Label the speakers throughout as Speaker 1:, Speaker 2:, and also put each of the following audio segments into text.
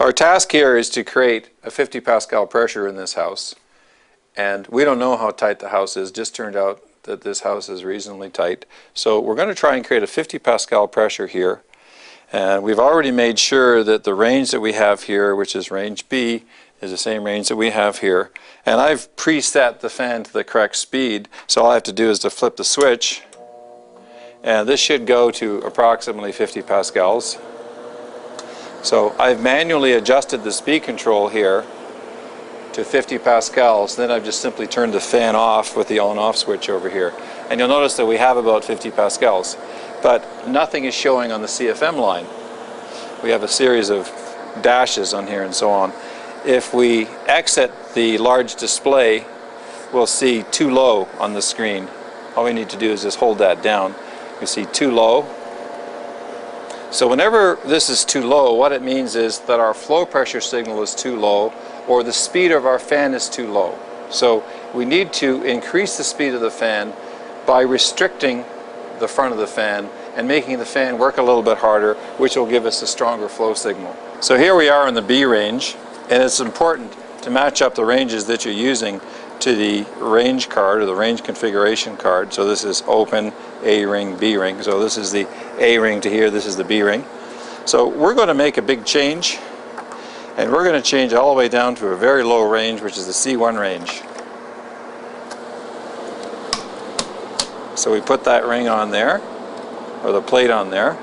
Speaker 1: Our task here is to create a 50 pascal pressure in this house, and we don't know how tight the house is. Just turned out that this house is reasonably tight. So we're going to try and create a 50 pascal pressure here, and we've already made sure that the range that we have here, which is range B, is the same range that we have here. And I've preset the fan to the correct speed, so all I have to do is to flip the switch, and this should go to approximately 50 pascals. So I've manually adjusted the speed control here to 50 pascals. Then I've just simply turned the fan off with the on-off switch over here. And you'll notice that we have about 50 pascals. But nothing is showing on the CFM line. We have a series of dashes on here and so on. If we exit the large display, we'll see too low on the screen. All we need to do is just hold that down. You see too low. So whenever this is too low, what it means is that our flow pressure signal is too low, or the speed of our fan is too low. So we need to increase the speed of the fan by restricting the front of the fan and making the fan work a little bit harder, which will give us a stronger flow signal. So here we are in the B range, and it's important to match up the ranges that you're using to the range card or the range configuration card. So this is open, A ring, B ring. So this is the A ring to here, this is the B ring. So we're going to make a big change, and we're going to change all the way down to a very low range, which is the C1 range. So we put that ring on there, or the plate on there.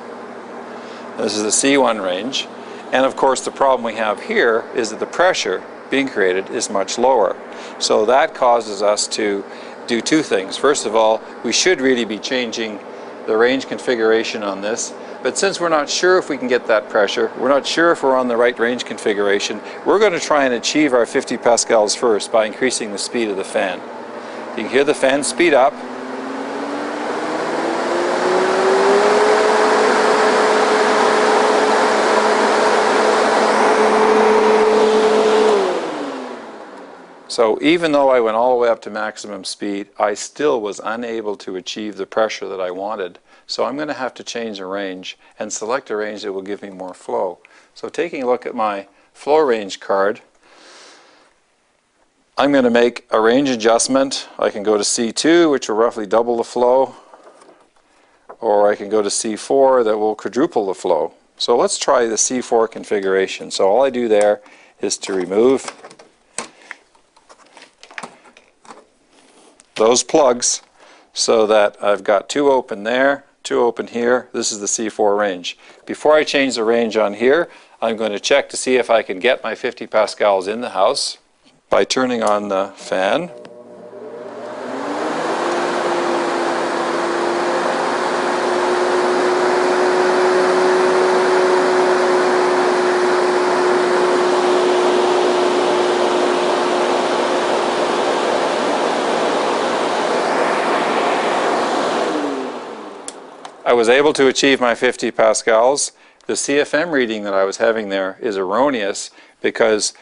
Speaker 1: This is the C1 range. And of course the problem we have here is that the pressure being created is much lower. So that causes us to do two things. First of all, we should really be changing the range configuration on this, but since we're not sure if we can get that pressure, we're not sure if we're on the right range configuration, we're going to try and achieve our 50 pascals first by increasing the speed of the fan. You can hear the fan speed up. So even though I went all the way up to maximum speed, I still was unable to achieve the pressure that I wanted. So I'm going to have to change a range and select a range that will give me more flow. So taking a look at my flow range card, I'm going to make a range adjustment. I can go to C2, which will roughly double the flow, or I can go to C4 that will quadruple the flow. So let's try the C4 configuration. So all I do there is to remove those plugs so that I've got two open there, two open here. This is the C4 range. Before I change the range on here, I'm going to check to see if I can get my 50 pascals in the house by turning on the fan. I was able to achieve my 50 pascals. The CFM reading that I was having there is erroneous because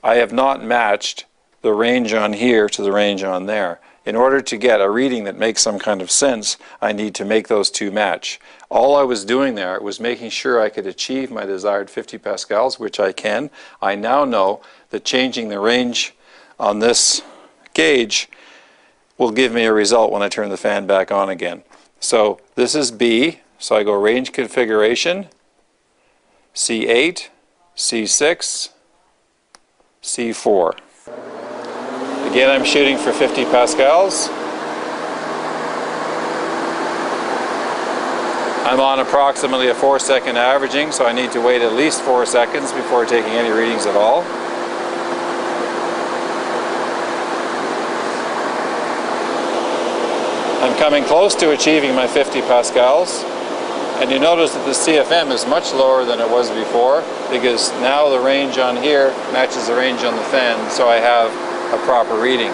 Speaker 1: I have not matched the range on here to the range on there. In order to get a reading that makes some kind of sense, I need to make those two match. All I was doing there was making sure I could achieve my desired 50 pascals, which I can. I now know that changing the range on this gauge will give me a result when I turn the fan back on again. So this is B, so I go range configuration, C8, C6, C4. Again, I'm shooting for 50 pascals. I'm on approximately a 4-second averaging, so I need to wait at least 4 seconds before taking any readings at all. I'm coming close to achieving my 50 pascals, and you notice that the CFM is much lower than it was before because now the range on here matches the range on the fan, so I have a proper reading.